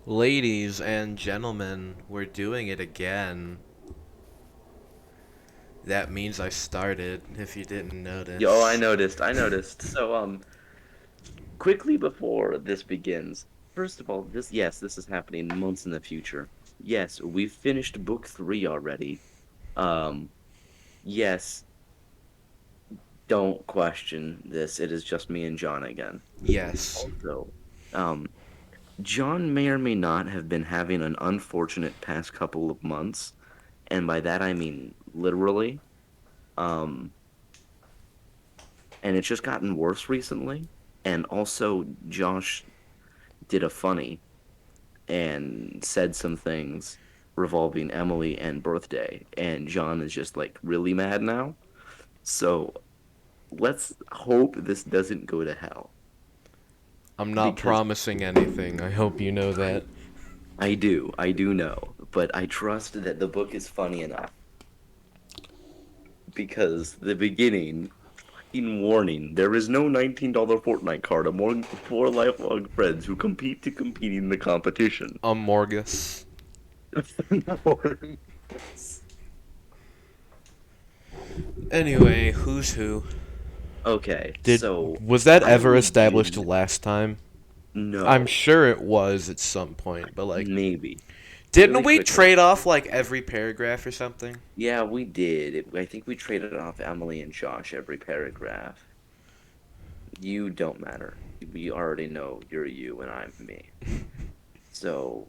Ladies and gentlemen, we're doing it again. That means I started, if you didn't Yo, I notice. noticed. I noticed. Quickly before this begins, first of all, this is happening months in the future. Yes, we've finished book three already. Um, yes, don't question this. It is just me and John again. Yes. Also, um, John may or may not have been having an unfortunate past couple of months, and by that I mean literally. Um, and it's just gotten worse recently. And also, Josh did a funny and said some things revolving Emily and birthday, and John is just like really mad now. So let's hope this doesn't go to hell I'm not because promising anything. I hope you know I that. I do know, but I trust that the book is funny enough because the beginning. In warning, there is no $19 Fortnite card among four lifelong friends who compete to compete in the competition. Morgus. Anyway, who's who? Okay, Did so was that I ever established legit last time? I'm no, sure it was at some point, but maybe. didn't Really we quickly. trade off like every paragraph or something? Yeah, we did. I think we traded off Emily and Josh every paragraph. You don't matter. We already know you're you and I'm me. So,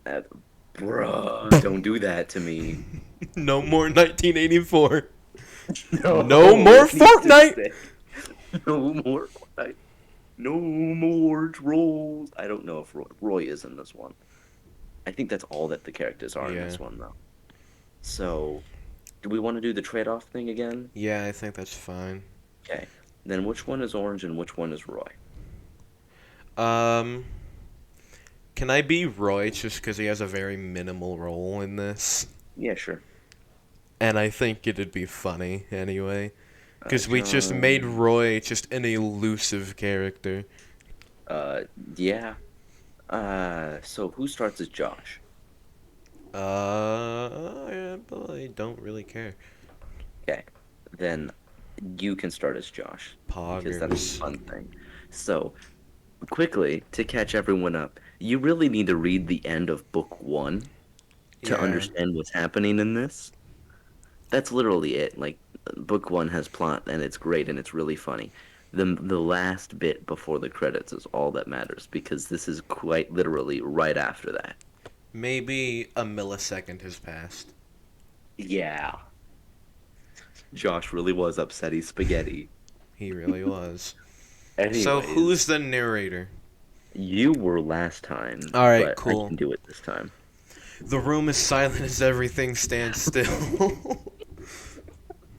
uh, bruh, don't do that to me. No more 1984. No No, more it needs to Fortnite. stay. No more. No more trolls. I don't know if Roy is in this one. I think that's all that the characters are in Yeah. this one, though. So, do we want to do the trade-off thing again? Yeah, I think that's fine. Okay. Then which one is Orange and which one is Roy? Um, can I be Roy just because he has a very minimal role in this? Yeah, sure. And I think it'd be funny anyway. Because we just made John. Roy just an elusive character. Uh, yeah. So who starts as Josh? I don't really care. Okay. Then you can start as Josh because that's the Poggers. fun thing. So, quickly, to catch everyone up, you really need to read the end of book one to Yeah. understand what's happening in this. That's literally it. Like book one has plot and it's great and it's really funny. The last bit before the credits is all that matters because this is quite literally right after that. Maybe a millisecond has passed. Yeah. Josh really was upsetty spaghetti. He really was. So who's Anyways, the narrator? you were last time, Alright, but I cool. can do it this time. The room is silent as everything stands still.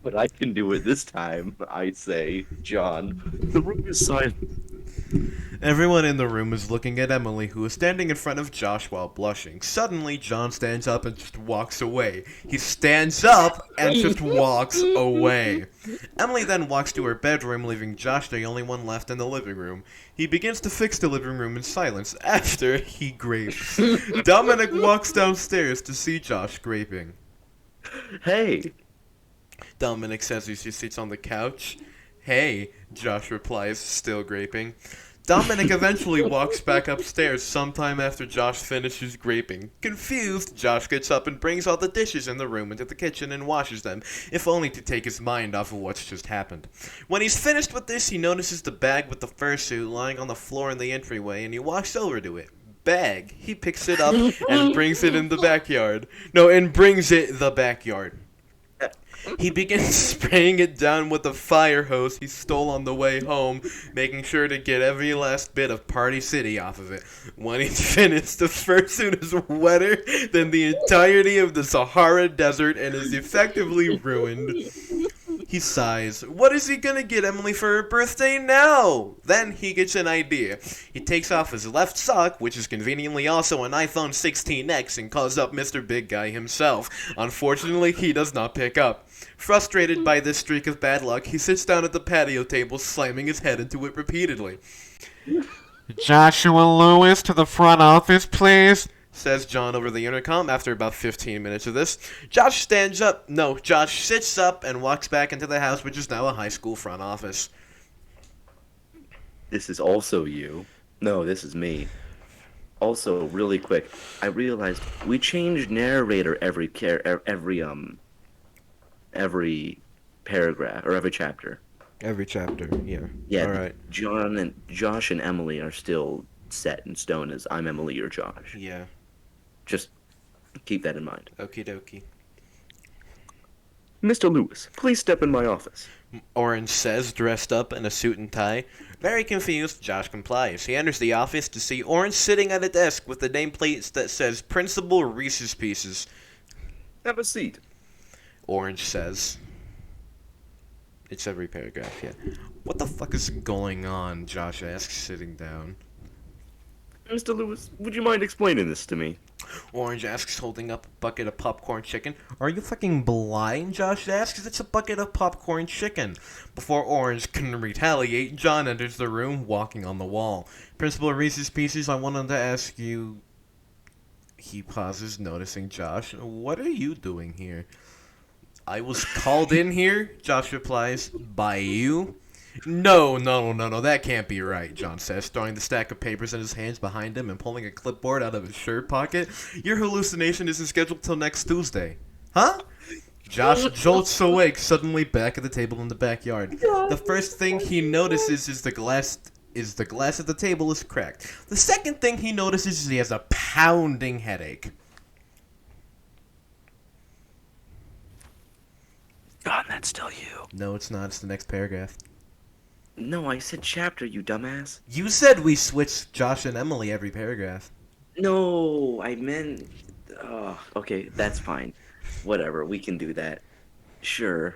But I can do it this time, I say, John. The room is silent. Everyone in the room is looking at Emily, who is standing in front of Josh while blushing. Suddenly, John stands up and just walks away. He stands up and just walks away. Emily then walks to her bedroom, leaving Josh the only one left in the living room. He begins to fix the living room in silence after he grapes. Dominic walks downstairs to see Josh graping. Hey, Dominic says as he sits on the couch. Hey, Josh replies, still graping. Dominic eventually walks back upstairs sometime after Josh finishes graping. Confused, Josh gets up and brings all the dishes in the room into the kitchen and washes them, if only to take his mind off of what's just happened. When he's finished with this, he notices the bag with the fursuit lying on the floor in the entryway and he walks over to it. Bag. He picks it up and brings it in the backyard. No, and brings it the backyard. He begins spraying it down with a fire hose he stole on the way home, making sure to get every last bit of Party City off of it. When he's finished, the fursuit is wetter than the entirety of the Sahara Desert and is effectively ruined. He sighs. What is he gonna get Emily for her birthday now? Then he gets an idea. He takes off his left sock, which is conveniently also an iPhone 16X, and calls up Mr. Big Guy himself. Unfortunately, he does not pick up. Frustrated by this streak of bad luck, he sits down at the patio table, slamming his head into it repeatedly. Joshua Lewis to the front office, please, says John over the intercom after about 15 minutes of this. Josh sits up and walks back into the house, which is now a high school front office. This is also you. No, this is me. Also, really quick, I realized we changed narrator every paragraph or every chapter. Every chapter, yeah. Yeah, All right. Josh and Emily are still set in stone as I'm Emily, you're Josh. Yeah. Just keep that in mind. Okie dokie. Mr. Lewis, please step in my office. Orange says, dressed up in a suit and tie. Very confused, Josh complies. He enters the office to see Orange sitting at a desk with the nameplate that says Principal Reese's Pieces. Have a seat. Orange says. It's every paragraph, yeah. What the fuck is going on? Josh asks, sitting down. Mr. Lewis, would you mind explaining this to me? Orange asks, holding up a bucket of popcorn chicken. Are you fucking blind? Josh asks. It's a bucket of popcorn chicken. Before Orange can retaliate, John enters the room, walking on the wall. Principal Reese's Pieces, I wanted to ask you... He pauses, noticing Josh. What are you doing here? I was called in here, Josh replies. By you? No, that can't be right, John says, throwing the stack of papers in his hands behind him and pulling a clipboard out of his shirt pocket. Your hallucination isn't scheduled till next Tuesday. Huh? Josh jolts awake, suddenly back at the table in the backyard. The first thing he notices is the glass at the table is cracked. The second thing he notices is he has a pounding headache. God, that's still you. No, it's not. It's the next paragraph. No, I said chapter, you dumbass. You said we switched Josh and Emily every paragraph. No, I meant... Oh, okay, that's fine. Whatever, we can do that. Sure.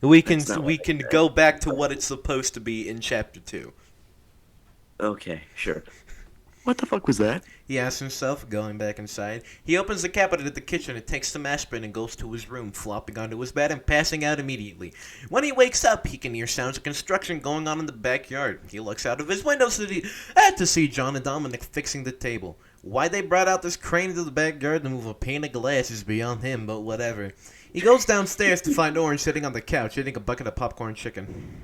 We can That's not we what I can said. go back to what it's supposed to be in chapter 2. Okay, sure. What the fuck was that? He asks himself, going back inside. He opens the cabinet at the kitchen and takes some aspirin and goes to his room, flopping onto his bed and passing out immediately. When he wakes up, he can hear sounds of construction going on in the backyard. He looks out of his window to see John and Dominic fixing the table. Why they brought out this crane into the backyard to move a pane of glass is beyond him, but whatever. He goes downstairs to find Orange sitting on the couch, eating a bucket of popcorn chicken.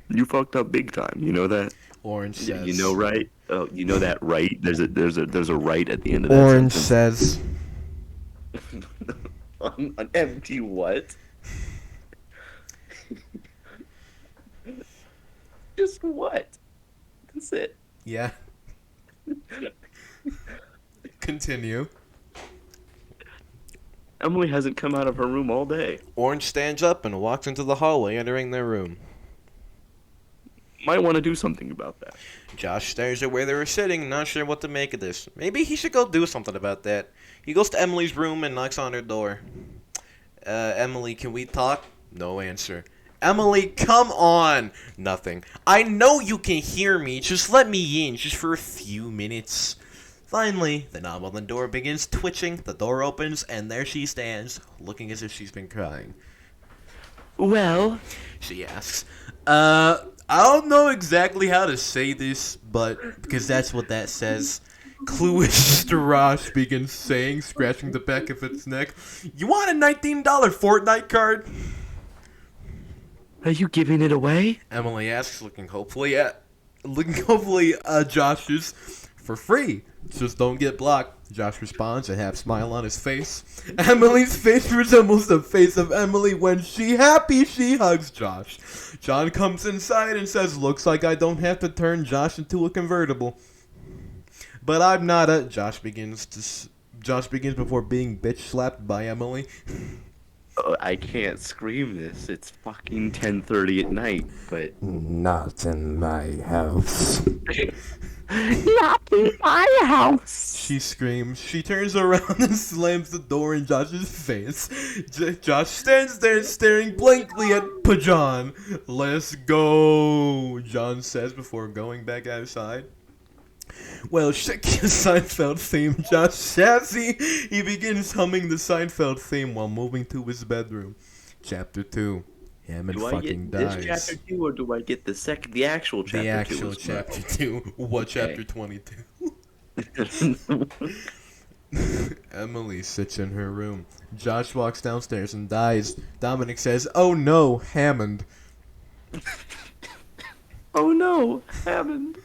You fucked up big time, you know that? Orange says. You know right? Oh, you know that right? There's a right at the end of that Orange sentence. says. An empty what? Just what? That's it. Yeah. Continue. Emily hasn't come out of her room all day. Orange stands up and walks into the hallway, entering their room. Might want to do something about that. Josh stares at where they were sitting, not sure what to make of this. Maybe he should go do something about that. He goes to Emily's room and knocks on her door. Emily, can we talk? No answer. Emily, come on! Nothing. I know you can hear me. Just let me in, just for a few minutes. Finally, the knob on the door begins twitching, the door opens, and there she stands, looking as if she's been crying. Well, She asks. I don't know exactly how to say this, but because that's what that says. Clueless Strash begins saying, scratching the back of its neck. You want a $19 Fortnite card? are you giving it away? Emily asks, looking hopefully at Josh's for free. Just don't get blocked. Josh responds, a half smile on his face. Emily's face resembles the face of Emily when she hugs Josh. John comes inside and says, looks like I don't have to turn Josh into a convertible. But I'm not a... Josh begins before being bitch slapped by Emily. Oh, I can't scream this. It's fucking 10:30 at night, but... Not in my house. Not in my house! She screams. She turns around and slams the door in Josh's face. Josh stands there staring blankly at Pajan. Let's go, John says before going back outside. Well, check your Seinfeld theme, Josh Sassy. He begins humming the Seinfeld theme while moving to his bedroom. Chapter 2. Hammond Do I fucking get this chapter dies. 2 or do I get the actual The chapter 2 actual as well? chapter 2. What Okay. chapter 22? Emily sits in her room. Josh walks downstairs and dies. Dominic says, "Oh no, Hammond." Oh no, Hammond.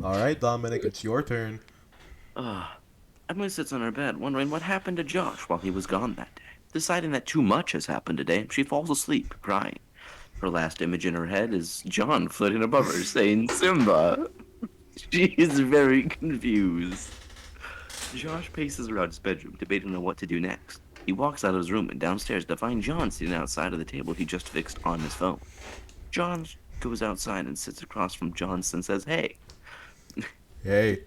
Alright, Dominic, it's your turn. Emily sits on her bed, wondering what happened to Josh while he was gone that day. Deciding that too much has happened today, she falls asleep, crying. Her last image in her head is John floating above her, saying, Simba. She is very confused. Josh paces around his bedroom, debating on what to do next. He walks out of his room and downstairs to find John sitting outside of the table he just fixed on his phone. John goes outside and sits across from John and says, Hey. Hey.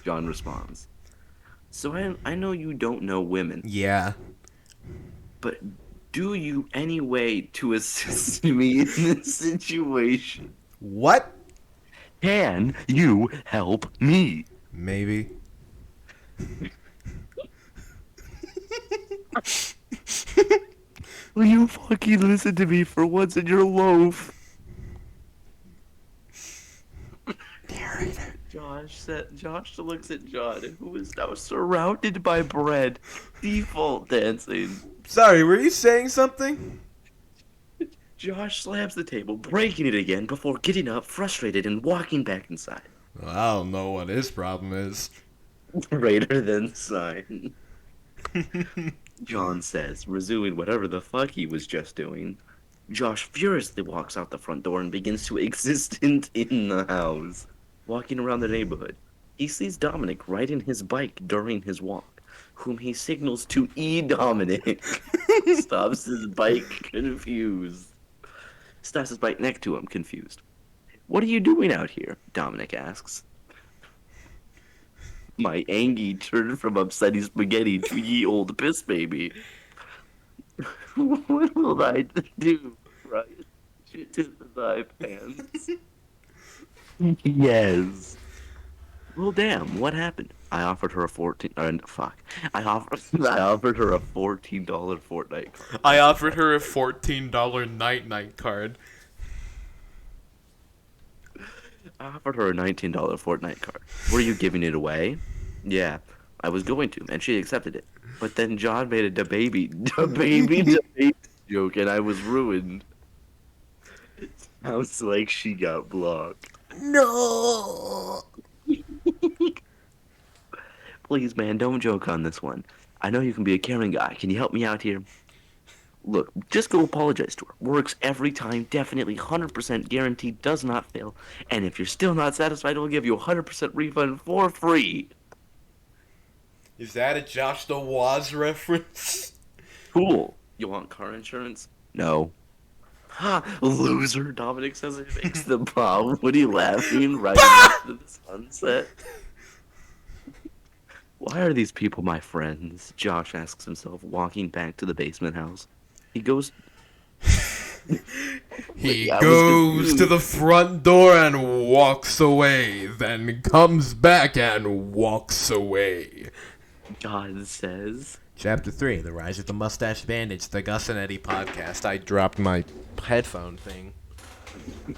John responds, So I know you don't know women, Yeah. but do you any way to assist me in this situation? What? Can you help me? Maybe. Will you fucking listen to me for once in your life? Narrator. Josh looks at John, who is now surrounded by bread, default dancing. Sorry, were you saying something? Josh slams the table, breaking it again before getting up, frustrated, and walking back inside. Well, I don't know what his problem is. Greater than sign. John says, resuming whatever the fuck he was just doing. Josh furiously walks out the front door and begins to existent in the house. Walking around the neighborhood, he sees Dominic riding his bike during his walk, whom he signals to Dominic. Stops his bike, confused. Stops his bike next to him, confused. What are you doing out here? Dominic asks. My Angie turned from upsetting spaghetti to ye old piss baby. What will I do? Right? Shit in thy pants. Yes. Well, damn. What happened? I offered her a 14. Fuck. I offered her a $14 Fortnite card. I offered her a $14 night card. I offered her a $19 Fortnite card. Were you giving it away? Yeah, I was going to, and she accepted it. But then John made a da baby joke, and I was ruined. Sounds like she got blocked. No. Please, man, don't joke on this one. I know you can be a caring guy. Can you help me out here? Look, just go apologize to her. Works every time, definitely 100% guaranteed, does not fail. And if you're still not satisfied, we'll give you a 100% refund for free. Is that a Josh the Waz reference? Cool. You want car insurance? No. Ha! Loser, Dominic says he makes the bomb. What are you laughing right into the sunset? Why are these people my friends? Josh asks himself, walking back to the basement house. He goes. He I was goes confused. to the front door and walks away, then comes back and walks away. God says. Chapter 3, The Rise of the Mustache Bandits, the Gus and Eddie podcast. I dropped my headphone thing.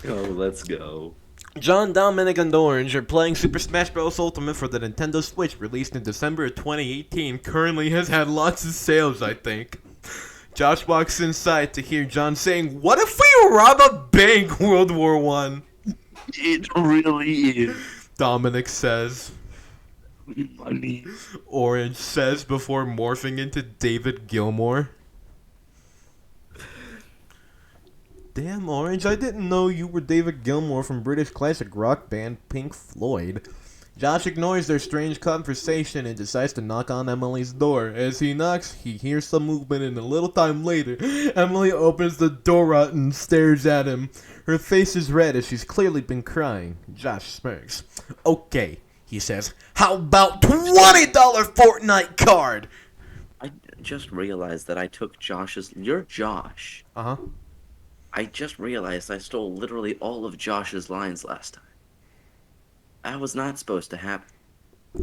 Oh, let's go. John, Dominic, and Orange are playing Super Smash Bros. Ultimate for the Nintendo Switch, released in December of 2018. Currently has had lots of sales, I think. Josh walks inside to hear John saying, "What if we rob a bank, World War I?" It really is. Dominic says. Money. Orange says before morphing into David Gilmour. Damn, Orange, I didn't know you were David Gilmour from British classic rock band Pink Floyd. Josh ignores their strange conversation and decides to knock on Emily's door. As he knocks, he hears some movement, and a little time later, Emily opens the door out and stares at him. Her face is red as she's clearly been crying. Josh smirks. "Okay," he says, "how about $20 Fortnite card?" I just realized that I took Josh's. You're Josh. Uh-huh. I just realized I stole literally all of Josh's lines last time. That was not supposed to happen.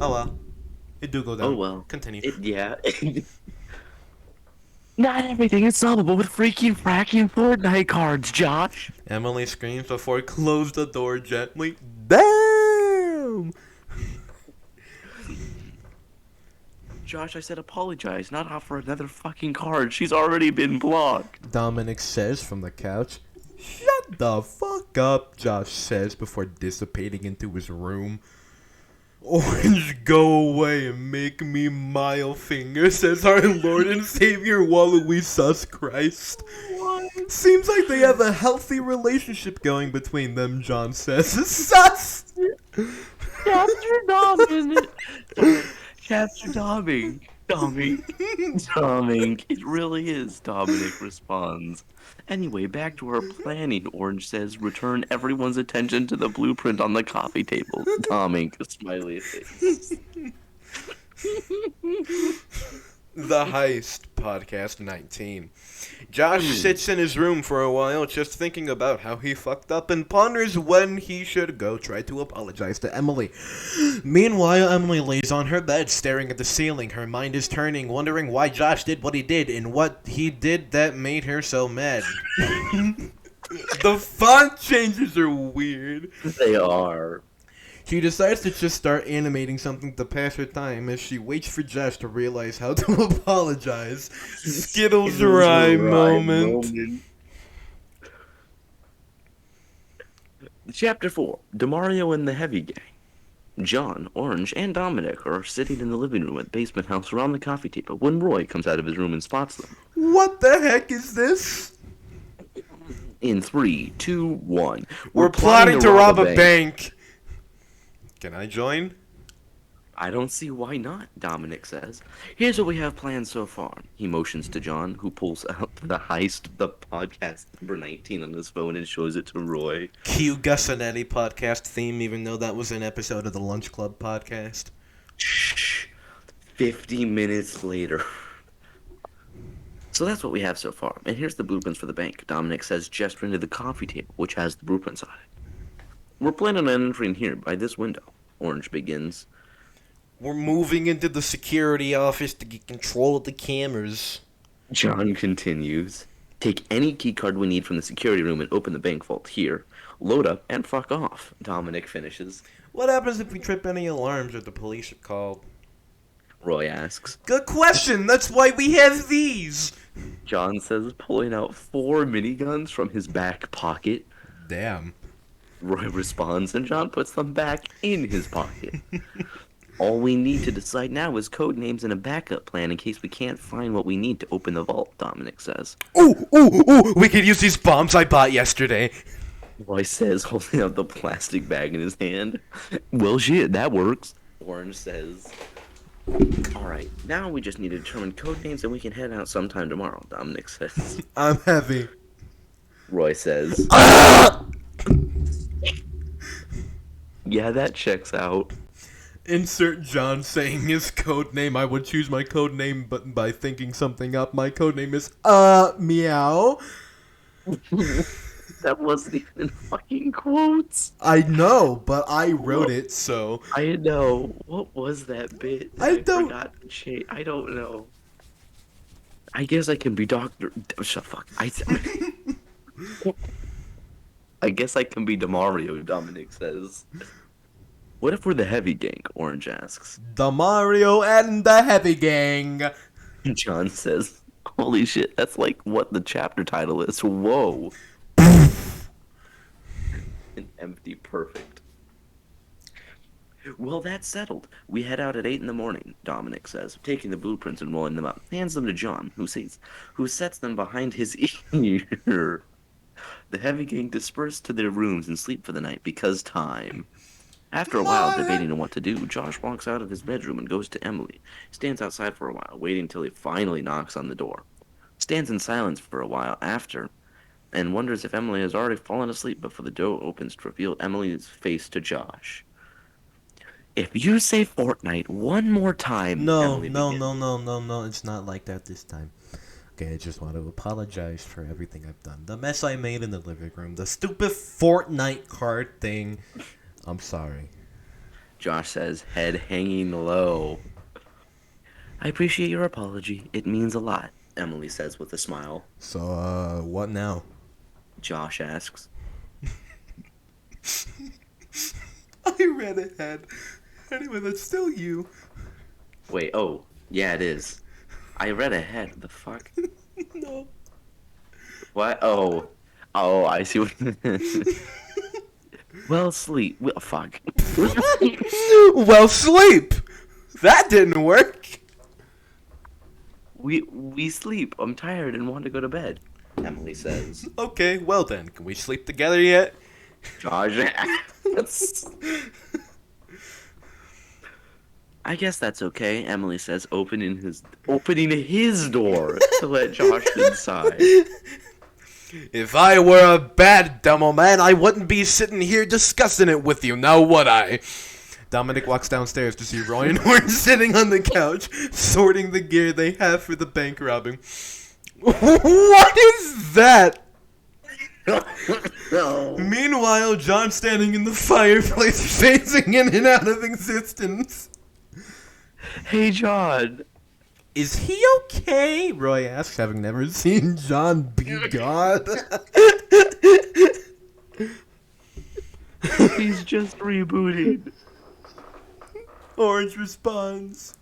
Oh well. It do go down. Oh well. Continue. Yeah. Not everything is solvable with freaking fracking Fortnite cards, Josh. Emily screams before close the door gently. Damn! Josh, I said apologize, not offer another fucking card. She's already been blocked. Dominic says from the couch. Shut the fuck up, Josh says before dissipating into his room. Orange, go away and make me mild finger, says our Lord and Savior Waluigi Christ. What? Seems like they have a healthy relationship going between them, John says. Sus! Capture Dominic. Capture Dominic. Dominic. It really is, Dominic responds. Anyway, back to our planning, Orange says. Return everyone's attention to the blueprint on the coffee table. Dominic, a smiley face. The Heist, Podcast 19. Josh sits in his room for a while just thinking about how he fucked up and ponders when he should go try to apologize to Emily. Meanwhile, Emily lays on her bed staring at the ceiling. Her mind is turning, wondering why Josh did what he did and what he did that made her so mad. The font changes are weird. They are. She decides to just start animating something to pass her time as she waits for Josh to realize how to apologize. Skittles rhyme moment. Chapter 4. DeMario and the Heavy Gang. John, Orange, and Dominic are sitting in the living room at the basement house around the coffee table when Roy comes out of his room and spots them. What the heck is this? In 3, 2, 1. We're plotting to rob a bank. Can I join? I don't see why not, Dominic says. Here's what we have planned so far. He motions to John, who pulls out the Heist, the podcast number 19 on his phone and shows it to Roy. Cue Gussonetti podcast theme, even though that was an episode of the Lunch Club podcast. Shh. 50 minutes later. So that's what we have so far. And here's the blueprints for the bank, Dominic says, gesturing to the coffee table, which has the blueprints on it. We're planning on entering here by this window. Orange begins. We're moving into the security office to get control of the cameras. John continues. Take any keycard we need from the security room and open the bank vault here. Load up and fuck off, Dominic finishes. What happens if we trip any alarms or the police are called? Roy asks. Good question. That's why we have these. John says, pulling out 4 miniguns from his back pocket. Damn. Roy responds, and John puts them back in his pocket. All we need to decide now is code names and a backup plan in case we can't find what we need to open the vault, Dominic says. Ooh, we could use these bombs I bought yesterday. Roy says, holding out the plastic bag in his hand. Well, shit, that works. Orange says. Alright, now we just need to determine code names and we can head out sometime tomorrow, Dominic says. I'm heavy. Roy says. Yeah, that checks out. Insert John saying his code name. I would choose my code name, but by thinking something up, my code name is meow. That wasn't even fucking quotes. I know, but I wrote it, so I know. What was that bit? I don't. Forgot to change. I don't know. I guess I can be Doctor. Shut fuck. I guess I can be DeMario, Dominic says. What if we're the Heavy Gang? Orange asks. The Mario and the Heavy Gang. John says, holy shit, that's like what the chapter title is. Whoa. An empty perfect. Well, that's settled. We head out at 8 in the morning, Dominic says, taking the blueprints and rolling them up. Hands them to John, who sets them behind his ear. The Heavy Gang disperse to their rooms and sleep for the night because time. After a while, debating on what to do, Josh walks out of his bedroom and goes to Emily. Stands outside for a while, waiting till he finally knocks on the door. Stands in silence for a while after, and wonders if Emily has already fallen asleep before the door opens to reveal Emily's face to Josh. If you say Fortnite one more time, No, Emily no, begins. no, it's not like that this time. Okay, I just want to apologize for everything I've done. The mess I made in the living room, the stupid Fortnite card thing. I'm sorry. Josh says, head hanging low. I appreciate your apology. It means a lot. Emily says with a smile. So, what now? Josh asks. I read ahead. Anyway, that's still you. Wait, oh, yeah, it is. I read ahead. The fuck? No. What? Oh. Oh, I see what. Well, sleep. Well, fuck. Well, sleep. That didn't work. We sleep. I'm tired and want to go to bed. Emily says. Okay, well then, can we sleep together yet? Josh. I guess that's okay. Emily says, opening his door to let Josh inside. If I were a bad demo man, I wouldn't be sitting here discussing it with you, now would I? Dominic walks downstairs to see Roy and Horn sitting on the couch, sorting the gear they have for the bank robbing. What is that? No. Meanwhile, John's standing in the fireplace, phasing in and out of existence. Hey, John. Is he okay? Roy asks, having never seen John be God. He's just rebooting. Orange responds.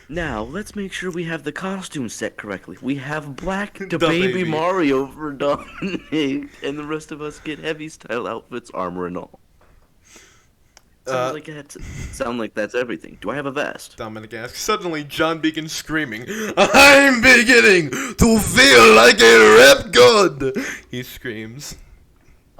Now, let's make sure we have the costume set correctly. We have black The to baby baby. Mario for Dominic, and the rest of us get heavy style outfits, armor and all. Sound like that's everything. Do I have a vest? Dominic asks. Suddenly, John begins screaming. I'm beginning to feel like a rap god! He screams.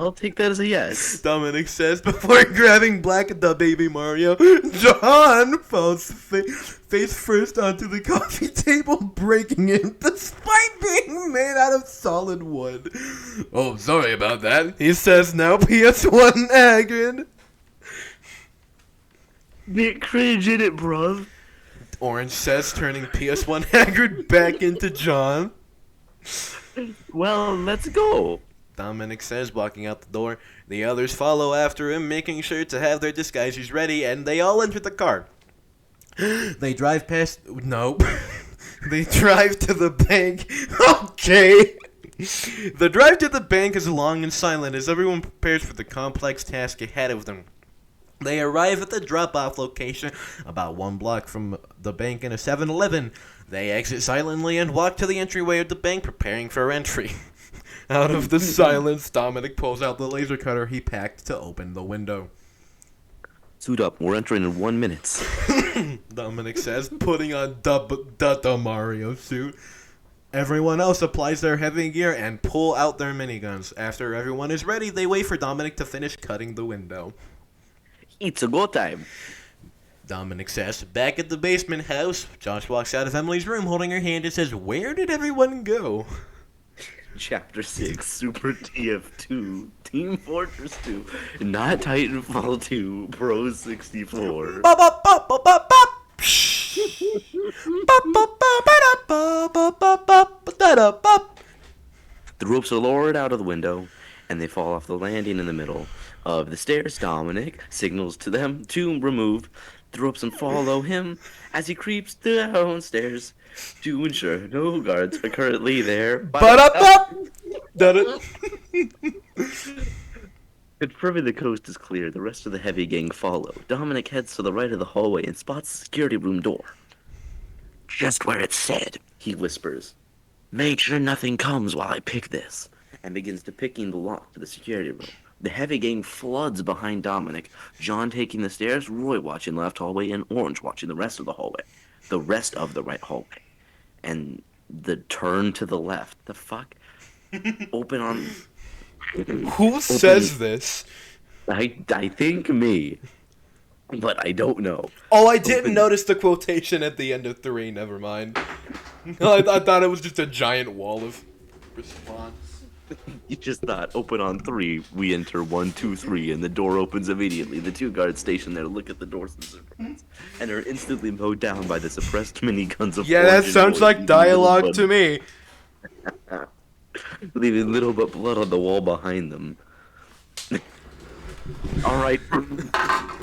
I'll take that as a yes. Dominic says before grabbing Black the Baby Mario. John falls face first onto the coffee table, breaking it despite being made out of solid wood. Oh, sorry about that, he says now, PS1 Hagrid. Bit cringe in it, bruv. Orange says, turning PS1 Hagrid back into John. Well, let's go. Dominic says, walking out the door. The others follow after him, making sure to have their disguises ready, and they all enter the car. They drive past... No. They drive to the bank. Okay. The drive to the bank is long and silent as everyone prepares for the complex task ahead of them. They arrive at the drop-off location, about 1 block from the bank in a 7-Eleven. They exit silently and walk to the entryway of the bank, preparing for entry. Out of the silence, Dominic pulls out the laser cutter he packed to open the window. Suit up. We're entering in 1 minute. Dominic says, putting on the Mario suit. Everyone else applies their heavy gear and pull out their miniguns. After everyone is ready, they wait for Dominic to finish cutting the window. It's a go time. Dominic says, back at the basement house, Josh walks out of Emily's room holding her hand and says, where did everyone go? Chapter 6, Super TF2, Team Fortress 2, not Titanfall 2, Pro 64. Bop, bop, bop, bop, bop, bop. Bop, bop, bop, ba-da, bop, bop, bop, da-da, bop. The ropes are lowered out of the window, and they fall off the landing in the middle of the stairs. Dominic signals to them to remove the ropes and follow him as he creeps downstairs to ensure no guards are currently there. Ba-da-bop. Da-da. Confirming the coast is clear, the rest of the heavy gang follow. Dominic heads to the right of the hallway and spots the security room door. Just where it said, he whispers. Make sure nothing comes while I pick this. And begins to picking the lock to the security room. The heavy gang floods behind Dominic, John taking the stairs, Roy watching left hallway, and Orange watching the rest of the hallway. The rest of the right hallway. And the turn to the left. The fuck? Open on... Who says this? I think me. But I don't know. Oh, I didn't notice the quotation at the end of 3. Never mind. I thought it was just a giant wall of response. You just thought, open on 3, we enter 1, 2, 3, and the door opens immediately. The 2 guards stationed there look at the doors in surprise, and are instantly mowed down by the suppressed miniguns of Yeah, that Orange and sounds Roy, like dialogue to me. leaving little but blood on the wall behind them. Alright,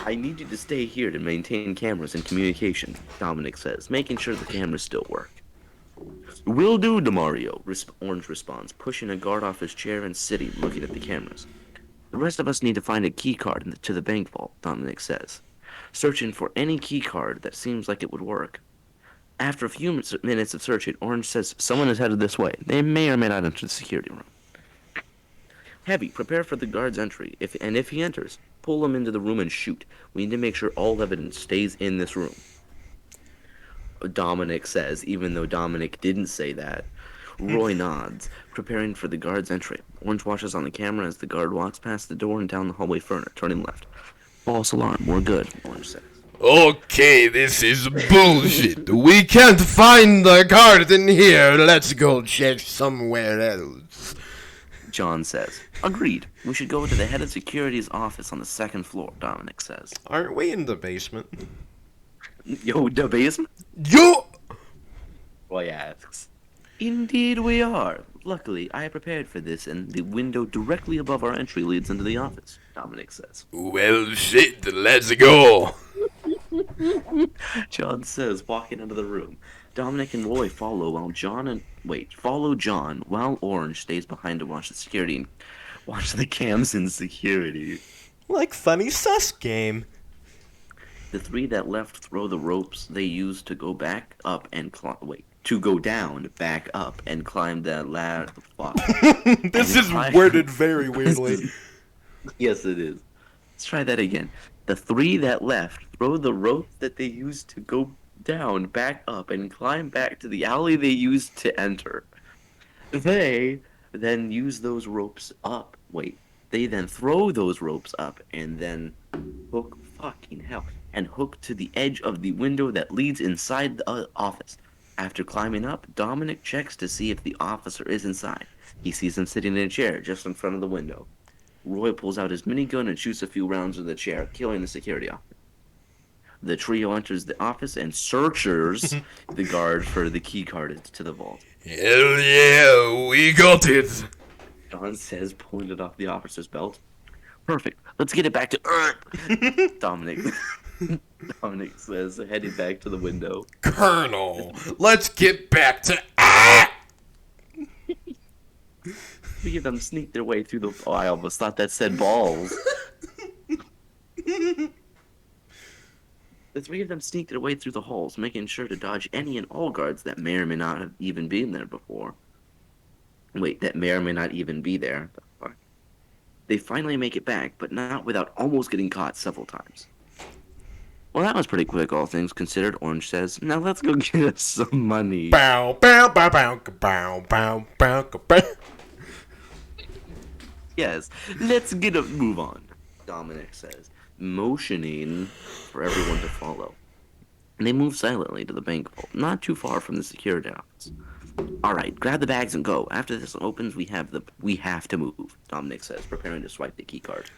I need you to stay here to maintain cameras and communication, Dominic says, making sure the cameras still work. Will do, Demario, Orange responds, pushing a guard off his chair and sitting, looking at the cameras. The rest of us need to find a key card to the bank vault, Dominic says, searching for any key card that seems like it would work. After a few minutes of searching, Orange says someone is headed this way. They may or may not enter the security room. Heavy, prepare for the guard's entry. If he enters, pull him into the room and shoot. We need to make sure all evidence stays in this room. Dominic says, even though Dominic didn't say that. Roy nods, preparing for the guard's entry. Orange watches on the camera as the guard walks past the door and down the hallway further, turning left. False alarm, we're good, Orange says. Okay, this is bullshit. We can't find the card in here. Let's go check somewhere else. John says. Agreed. We should go to the head of security's office on the second floor, Dominic says. Aren't we in the basement? Yo, the basement? Yo! Roy asks. Indeed we are. Luckily, I prepared for this, and the window directly above our entry leads into the office, Dominic says. Well, shit, let's go. John says, walking into the room. Dominic and Roy follow John while Orange stays behind to watch the security and watch the cams in security. Like funny sus game. The three that left throw the ropes they used to go back up and go down, back up, and climb that ladder. This is worded very weirdly. Yes, it is. Let's try that again. The three that left throw the ropes that they used to go down, back up, and climb back to the alley they used to enter. They then use those ropes up. They then throw those ropes up and then hook to the edge of the window that leads inside the office. After climbing up, Dominic checks to see if the officer is inside. He sees him sitting in a chair just in front of the window. Roy pulls out his minigun and shoots a few rounds with the chair, killing the security officer. The trio enters the office and searches the guard for the key card to the vault. Hell yeah, we got it! John says, pulling it off the officer's belt. Perfect. Let's get it back to Earth. Dominic says, heading back to the window. Colonel, let's get back to Three of them sneak their way through the... Oh, I almost thought that said balls. The three of them sneak their way through the halls, making sure to dodge any and all guards that may or may not have even been there before. That may or may not even be there. The fuck? They finally make it back, but not without almost getting caught several times. Well, that was pretty quick, all things considered, Orange says. Now let's go get us some money. Bow, bow, bow, bow, bow, bow, bow, bow. Yes, let's get a move on, Dominic says, motioning for everyone to follow. And they move silently to the bank vault, not too far from the security office. All right, grab the bags and go. After this opens, we have to move, Dominic says, preparing to swipe the key card.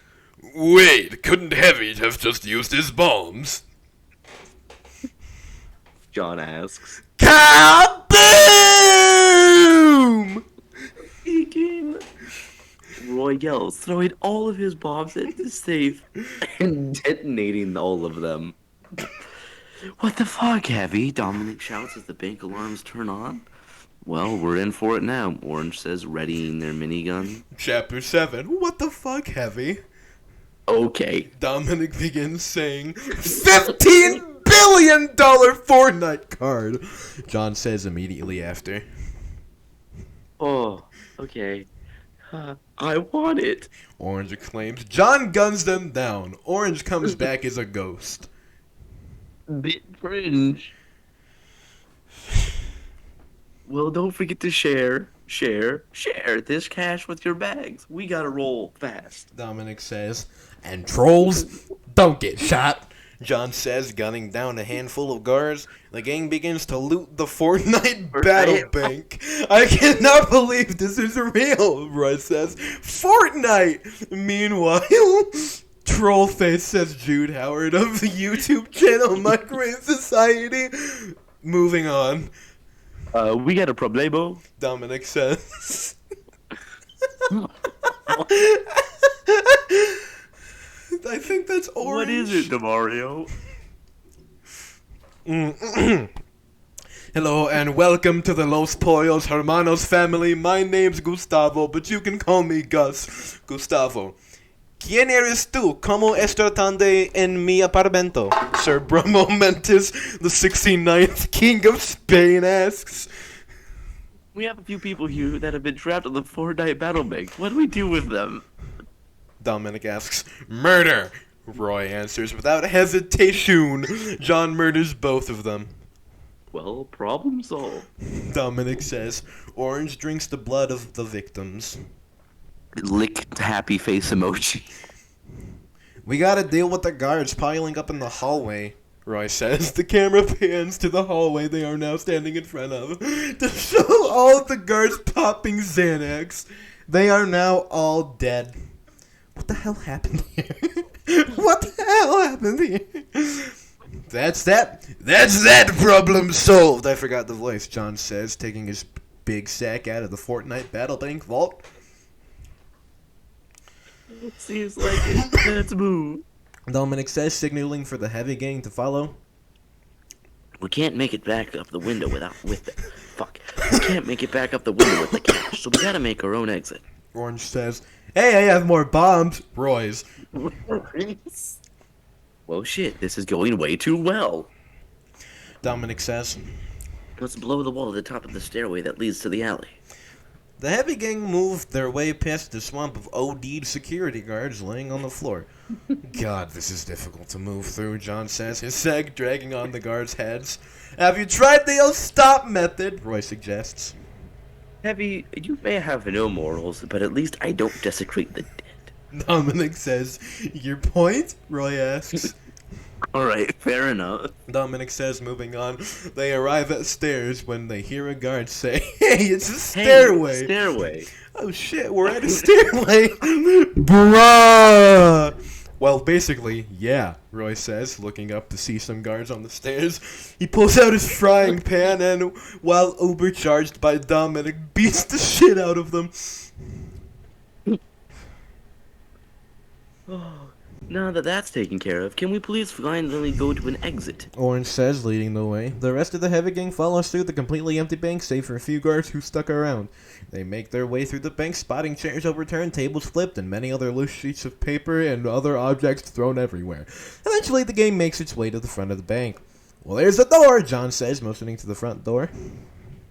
Wait, couldn't Heavy have just used his bombs? John asks. Kaboom! Speaking. Roy yells, throwing all of his bombs at the safe and detonating all of them. What the fuck, Heavy? Dominic shouts as the bank alarms turn on. Well, we're in for it now, Orange says, readying their minigun. Chapter 7. What the fuck, Heavy? Okay. Dominic begins saying, $15 billion Fortnite card. John says immediately after. Oh, okay. I want it. Orange exclaims. John guns them down. Orange comes back as a ghost. Bit cringe. Well, don't forget to share this cash with your bags. We gotta roll fast. Dominic says. And trolls don't get shot. John says, gunning down a handful of guards. The gang begins to loot the Fortnite battle bank. I cannot believe this is real, Roy says. Fortnite! Meanwhile, Trollface says Jude Howard of the YouTube channel Microwave Society. Moving on. We got a problemo. Dominic says. I think that's Orange. What is it, DeMario? Hello and welcome to the Los Pollos Hermanos family. My name's Gustavo, but you can call me Gus. Gustavo. ¿Quién eres tú? ¿Cómo estás en mi apartamento? Sir Bromo Mentis, the 69th King of Spain asks. We have a few people here that have been trapped on the four-night battle bank. What do we do with them? Dominic asks. Murder! Roy answers without hesitation. John murders both of them. Well, problem solved. Dominic says. Orange drinks the blood of the victims. Lick happy face emoji. We gotta deal with the guards piling up in the hallway, Roy says. The camera pans to the hallway they are now standing in front of to show all of the guards popping Xanax. They are now all dead. What the hell happened here? What the hell happened here? That's that problem solved. I forgot the voice, John says, taking his big sack out of the Fortnite Battle Bank vault. It seems like it. Let's move. Dominic says, signaling for the heavy gang to follow. We can't make it back up the window with the fuck. We can't make it back up the window with the cash, so we gotta make our own exit. Orange says, hey, I have more bombs. Roy's. Well, shit, this is going way too well. Dominic says. Let's blow the wall at the top of the stairway that leads to the alley. The heavy gang moved their way past the swamp of OD'd security guards laying on the floor. God, this is difficult to move through, John says, his sack dragging on the guards' heads. Have you tried the stop method? Roy suggests. Heavy, you may have no morals, but at least I don't desecrate the dead. Dominic says, your point? Roy asks. Alright, fair enough. Dominic says, moving on. They arrive at stairs when they hear a guard say, hey, it's a stairway. Hey, stairway. Oh shit, we're at a stairway. Bruh. Well, basically, yeah, Roy says, looking up to see some guards on the stairs. He pulls out his frying pan and, while overcharged by Dominic, beats the shit out of them. Now that that's taken care of, can we please finally go to an exit? Orange says, leading the way. The rest of the heavy gang follows through the completely empty bank, save for a few guards who stuck around. They make their way through the bank, spotting chairs overturned, tables flipped, and many other loose sheets of paper and other objects thrown everywhere. Eventually, the gang makes its way to the front of the bank. Well, there's the door, John says, motioning to the front door.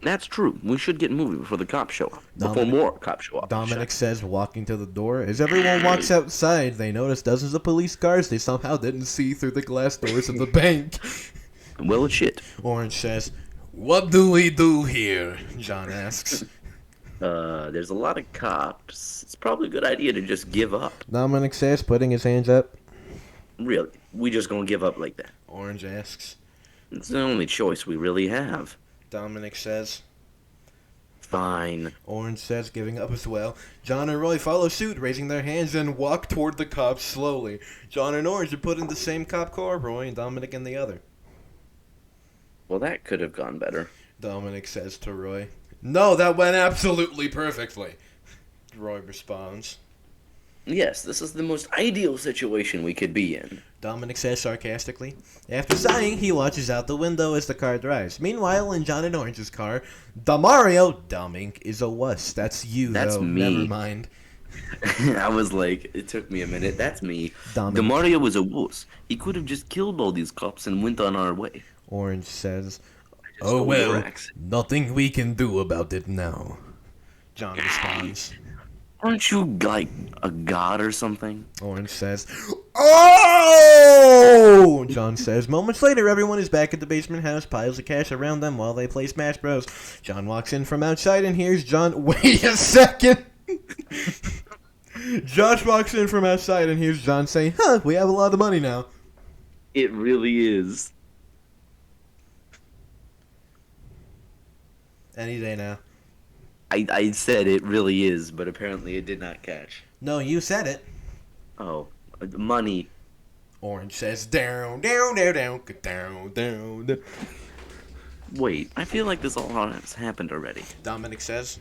That's true. We should get moving before the cops show up. Dominic- Before more cops show up. Dominic says, walking to the door. As everyone walks outside, they notice dozens of police cars they somehow didn't see through the glass doors of the bank. Well, shit. Orange says, what do we do here? John asks. There's a lot of cops. It's probably a good idea to just give up. Dominic says, putting his hands up. Really? We just gonna give up like that? Orange asks. It's the only choice we really have. Dominic says. Fine. Orange says, giving up as well. John and Roy follow suit, raising their hands and walk toward the cops slowly. John and Orange are put in the same cop car, Roy and Dominic in the other. Well, that could have gone better. Dominic says to Roy. No, that went absolutely perfectly. Roy responds. Yes, this is the most ideal situation we could be in. Dominic says sarcastically. After sighing, he watches out the window as the car drives. Meanwhile, in John and Orange's car, Dominic is a wuss. That's you, That's though. me. Never mind. I was like, it took me a minute. That's me. Dominic. Demario was a wuss. He could have just killed all these cops and went on our way. Orange says, Oh, well, nothing we can do about it now. John responds. Aren't you, like, a god or something? Orange says, oh! John says. Moments later, everyone is back at the basement house, piles of cash around them while they play Smash Bros. John walks in from outside and hears John... Wait a second! Josh walks in from outside and hears John say, we have a lot of money now. It really is. Any day now. I said it really is, but apparently it did not catch. No, you said it. Oh, money. Orange says, down, down, down, down, down, down, down. Wait, I feel like this all has happened already. Dominic says.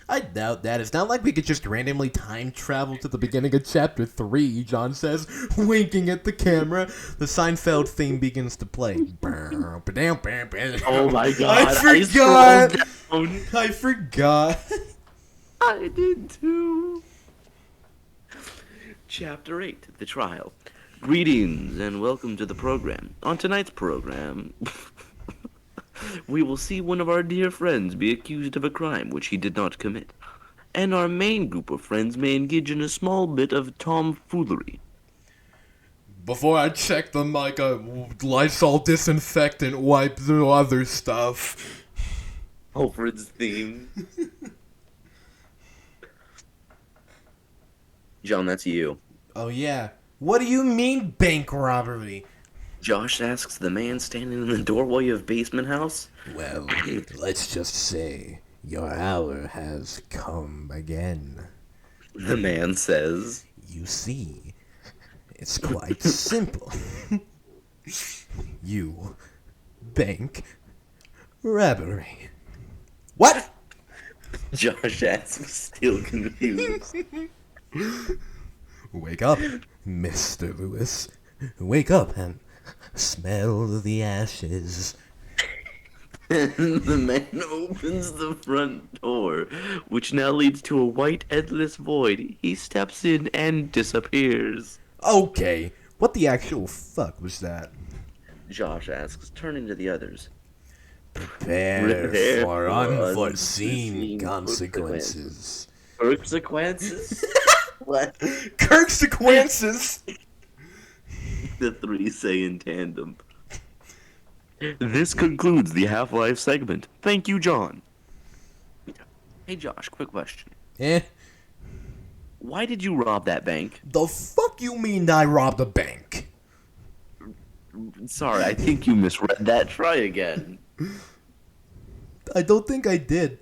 I doubt that. It's not like we could just randomly time travel to the beginning of chapter 3, John says, winking at the camera. The Seinfeld theme begins to play. Oh my god, I forgot. I did too. Chapter 8, The Trial. Greetings and welcome to the program. On tonight's program, we will see one of our dear friends be accused of a crime which he did not commit. And our main group of friends may engage in a small bit of tomfoolery. Before I check the mic, Lysol disinfectant wipe the other stuff. Alfred's theme. John, that's you. Oh yeah. What do you mean bank robbery? Josh asks the man standing in the doorway of Basement House. Well, let's just say your hour has come again. The man says, You see, it's quite simple. You bank robbery. What? Josh asks, still confused. Wake up, Mr. Lewis. Wake up and smell the ashes. And the man opens the front door, which now leads to a white, endless void. He steps in and disappears. Okay, what the actual fuck was that? Josh asks, turning to the others. Prepare for unforeseen consequences. Consequences? What? Consequences! The three say in tandem. This concludes the Half-Life segment. Thank you, John. Hey, Josh, quick question. Eh? Why did you rob that bank? The fuck you mean I robbed a bank? Sorry, I think you misread that. Try again. I don't think I did.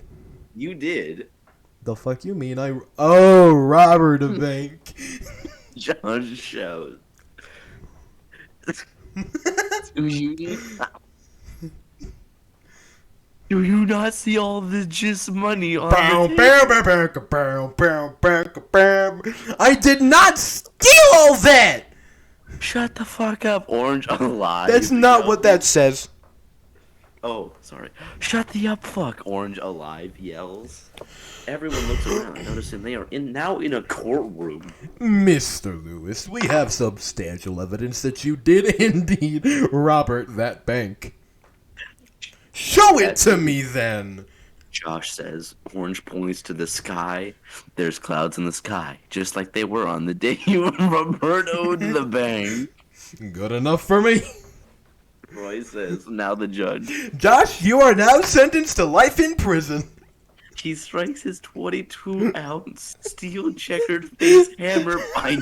You did. The fuck you mean I... Oh, robbed a bank. John shouts. Do you not see all the just money on the table? I did not steal all that! Shut the fuck up, Orange Alive. That's not what that says. Oh, sorry. Shut the up, fuck, Orange Alive yells. Everyone looks around, noticing they are now in a courtroom. Mr. Lewis, we have substantial evidence that you did indeed rob that bank. Show it to me then! Josh says. Orange points to the sky. There's clouds in the sky, just like they were on the day you and Roberto'd the bank. Good enough for me. Roy says, now the judge. Josh, you are now sentenced to life in prison. He strikes his 22-ounce steel checkered face hammer by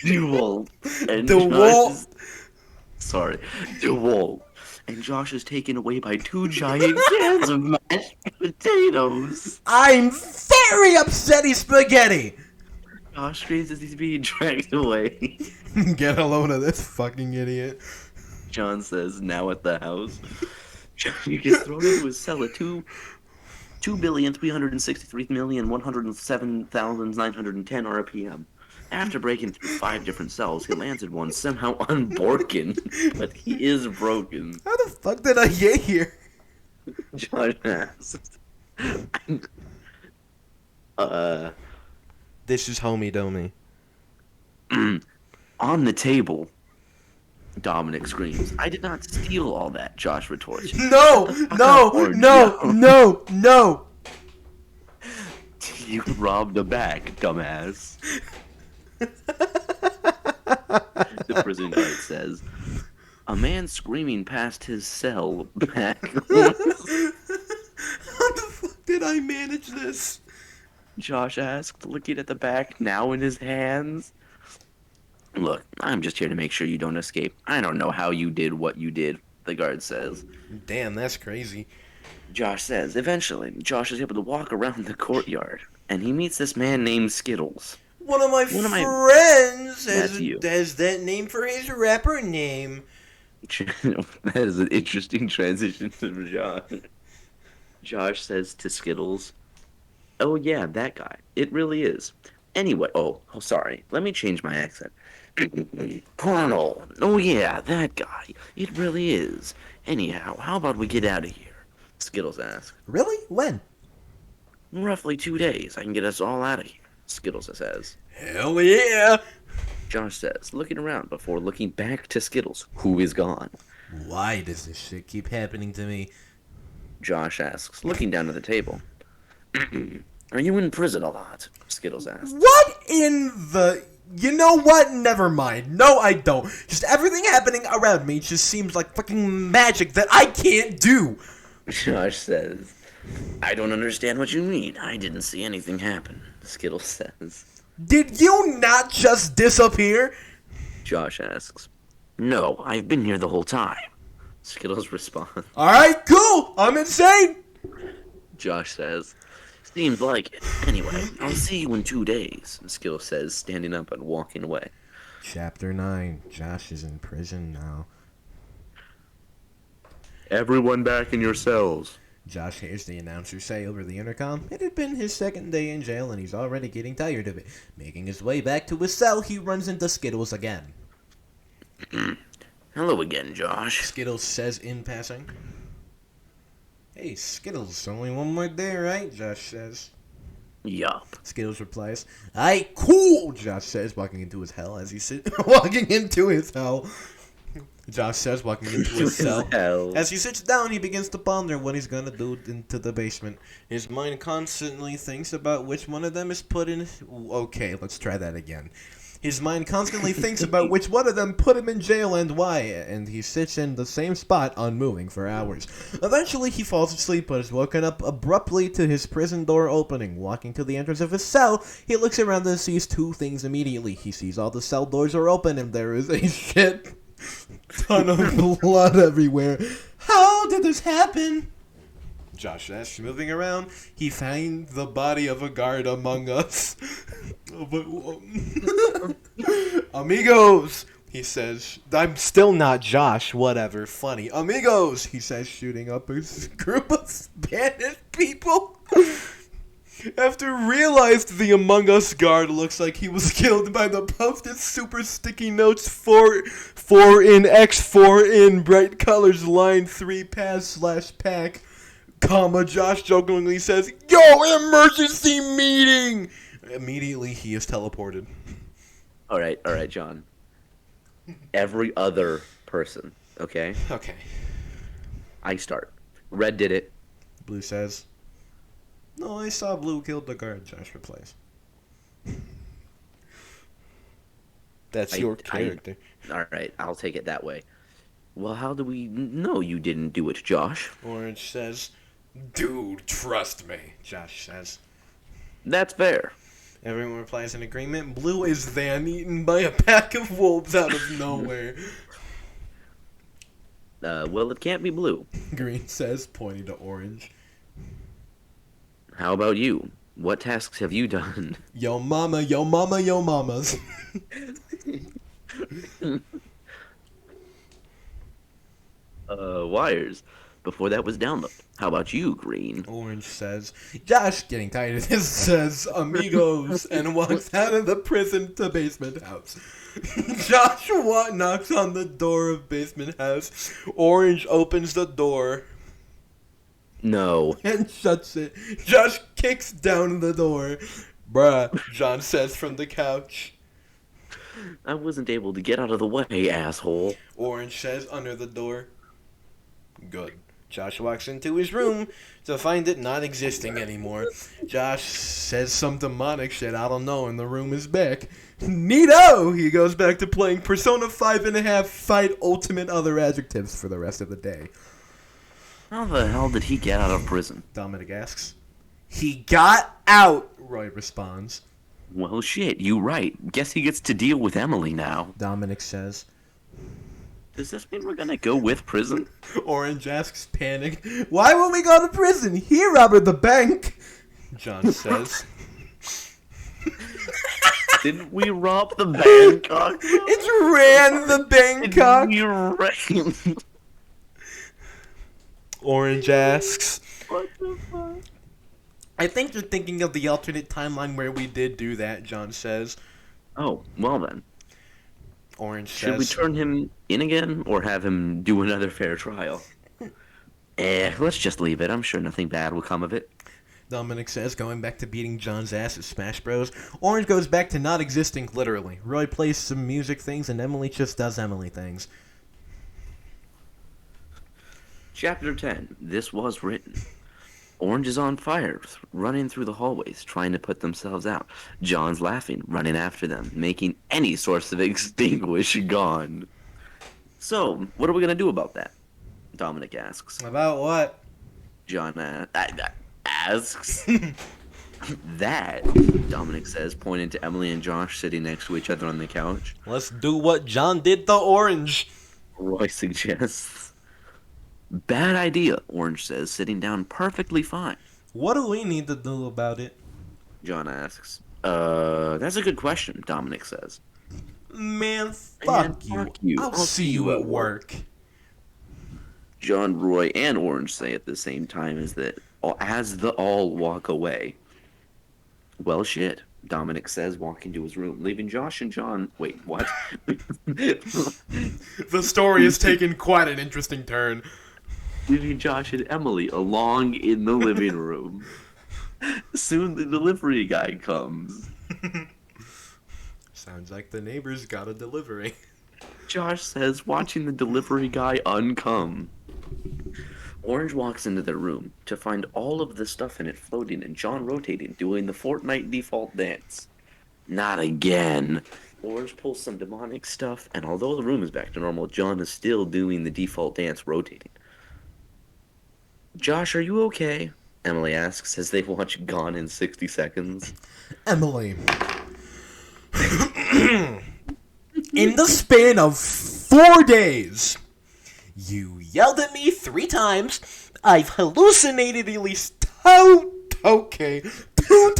DeWalt. And DeWalt? DeWalt. And Josh is taken away by two giant cans of mashed potatoes. I'm very upsetty spaghetti. Josh screams as he's being dragged away. Get a load of this fucking idiot. John says, now at the house. You get thrown into his cell at 2,363,107,910 RPM. After breaking through 5 different cells, he lands in one somehow unbroken, but he is broken. How the fuck did I get here? John asks. This is homie Domi. On the table, Dominic screams. I did not steal all that, Josh retorts. No! You robbed a bank, dumbass. The prison guard says, a man screaming past his cell back. How the fuck did I manage this? Josh asked, looking at the back now in his hands. Look, I'm just here to make sure you don't escape. I don't know how you did what you did, the guard says. Damn, that's crazy. Josh says, eventually, Josh is able to walk around the courtyard, and he meets this man named Skittles. One of my friends has that name for his rapper name. That is an interesting transition to Josh. Josh says to Skittles, Oh yeah, that guy. It really is. Anyway, oh, sorry. Let me change my accent. Colonel. Oh yeah, that guy. It really is. Anyhow, how about we get out of here? Skittles asks. Really? When? Roughly 2 days. I can get us all out of here. Skittles says. Hell yeah! Josh says, looking around before looking back to Skittles, who is gone. Why does this shit keep happening to me? Josh asks, looking down at the table. Are you in prison a lot? Skittles asks. What in the... You know what? Never mind. No, I don't. Just everything happening around me just seems like fucking magic that I can't do. Josh says, I don't understand what you mean. I didn't see anything happen. Skittles says. Did you not just disappear? Josh asks. No, I've been here the whole time. Skittles responds. Alright, cool. I'm insane. Josh says. Seems like it. Anyway, I'll see you in 2 days. Skittles says, standing up and walking away. Chapter 9. Josh is in prison now. Everyone back in your cells. Josh hears the announcer say over the intercom it had been his second day in jail and he's already getting tired of it. Making his way back to his cell, he runs into Skittles again. Hello again, Josh. Skittles says in passing. Hey, Skittles, only one more day, right? Josh says. Yup. Skittles replies, "Aye, cool," Josh says, walking into his hell as he sits. Walking into his hell. Josh says, walking into his cell. As he sits down, he begins to ponder what he's gonna do into the basement. His mind constantly thinks about which one of them is put in... Okay, let's try that again. His mind constantly thinks about which one of them put him in jail and why, and he sits in the same spot, unmoving, for hours. Eventually, he falls asleep, but is woken up abruptly to his prison door opening. Walking to the entrance of his cell, he looks around and sees two things immediately. He sees all the cell doors are open, and there is a shit ton of blood everywhere. How did this happen? Josh asks, moving around. He finds the body of a guard among us. Amigos, he says. I'm still not Josh, whatever, funny. Amigos, he says, shooting up a group of Spanish people. After realized the Among Us guard looks like he was killed by the posted super sticky notes 4 in X 4 in bright colors line 3 pass / pack. Comma, Josh jokingly says, "Yo, emergency meeting!" Immediately, he is teleported. All right, John. Every other person, okay? Okay. I start. Red did it. Blue says, "No, I saw Blue killed the guard," Josh replies. That's your character. All right, I'll take it that way. Well, how do we know you didn't do it, Josh? Orange says, "Dude, trust me," Josh says. That's fair. Everyone replies in agreement. Blue is then eaten by a pack of wolves out of nowhere. Well, it can't be Blue. Green says, pointing to Orange. How about you? What tasks have you done? Yo mama, yo mama, yo mamas. Wires. Before that was download. How about you, Green? Orange says, Josh, getting tired of this, says, "Amigos," and walks out of the prison to basement house. Josh knocks on the door of basement house. Orange opens the door No. and shuts it. Josh kicks down the door. "Bruh," John says from the couch. I wasn't able to get out of the way, asshole. Orange says under the door. Good. Josh walks into his room to find it not existing anymore. Josh says some demonic shit, I don't know, and the room is back. Neato! He goes back to playing Persona 5.5 Fight Ultimate Other Adjectives for the rest of the day. How the hell did he get out of prison? Dominic asks. "He got out," Roy responds. Well, shit, you right. Guess he gets to deal with Emily now. Dominic says. Does this mean we're gonna go with prison? Orange asks, panicked. "Why won't we go to prison? He robbed the bank," John says. Didn't we rob the Bangkok? It's ran the Bangkok. We ran. Orange asks. What the fuck? I think you're thinking of the alternate timeline where we did do that, John says. Oh, well then. Orange Should we says. turn him in again or have him do another fair trial? Let's just leave it. I'm sure nothing bad will come of it. Dominic says, going back to beating John's ass at Smash Bros. Orange goes back to not existing literally. Roy plays some music things and Emily just does Emily things. Chapter 10. This was written. Orange is on fire, running through the hallways, trying to put themselves out. John's laughing, running after them, making any source of extinguish gone. So, what are we going to do about that? Dominic asks. About what? John asks. That, Dominic says, pointing to Emily and Josh sitting next to each other on the couch. Let's do what John did to Orange. Roy suggests. Bad idea, Orange says, sitting down perfectly fine. What do we need to do about it? John asks. That's a good question, Dominic says. Man, fuck you. I'll see you at work. John, Roy, and Orange say at the same time as the all walk away. Well, shit, Dominic says, walking to his room, leaving Josh and John... Wait, what? The story has taken quite an interesting turn. Leaving Josh and Emily along in the living room. Soon the delivery guy comes. Sounds like the neighbors got a delivery. Josh says, watching the delivery guy uncome. Orange walks into their room to find all of the stuff in it floating and John rotating, doing the Fortnite default dance. Not again. Orange pulls some demonic stuff, and although the room is back to normal, John is still doing the default dance, rotating. Josh, are you okay? Emily asks as they watch Gone in 60 Seconds. Emily. In the span of 4 days, you yelled at me 3 times. I've hallucinated at least two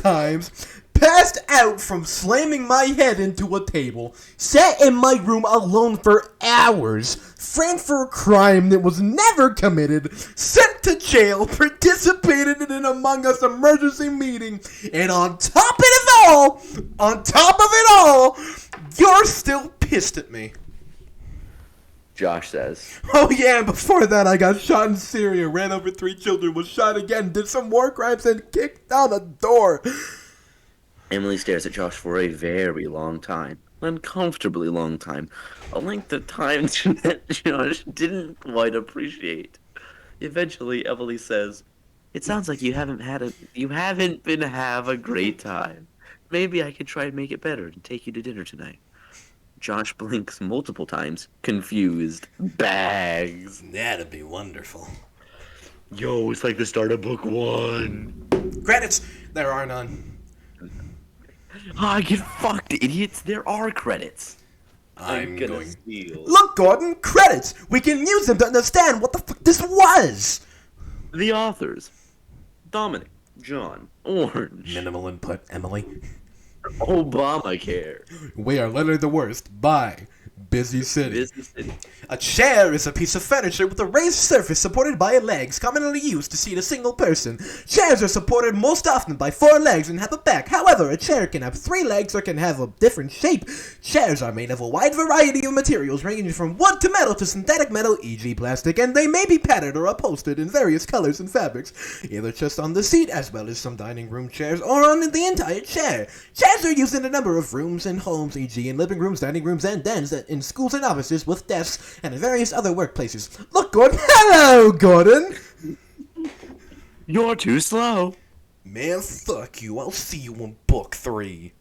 times. Passed out from slamming my head into a table, sat in my room alone for hours, framed for a crime that was never committed, sent to jail, participated in an Among Us emergency meeting, and on top of it all, you're still pissed at me. Josh says. Oh yeah, and before that I got shot in Syria, ran over 3 children, was shot again, did some war crimes, and kicked down a door. Emily stares at Josh for a very long time. Uncomfortably long time. A length of time that Josh didn't quite appreciate. Eventually, Emily says, "It sounds like you haven't been have a great time. Maybe I could try and make it better and take you to dinner tonight." Josh blinks multiple times, confused. Bags. That'd be wonderful. Yo, it's like the start of book 1. Credits! There are none. Ah, get fucked, idiots. There are credits. I'm gonna going... steal. Look, Gordon! Credits! We can use them to understand what the fuck this was! The authors. Dominic, John, Orange. Minimal input, Emily. Obamacare. We are literally the worst. Bye. Busy City. Busy City. A chair is a piece of furniture with a raised surface supported by legs, commonly used to seat a single person. Chairs are supported most often by 4 legs and have a back. However, a chair can have 3 legs or can have a different shape. Chairs are made of a wide variety of materials ranging from wood to metal to synthetic metal, e.g. plastic, and they may be patterned or upholstered in various colors and fabrics, either just on the seat as well as some dining room chairs or on the entire chair. Chairs are used in a number of rooms and homes, e.g. in living rooms, dining rooms, and dens, in schools and offices with desks, and in various other workplaces. Look, Gordon. Hello, Gordon. You're too slow. Man, fuck you. I'll see you in book 3.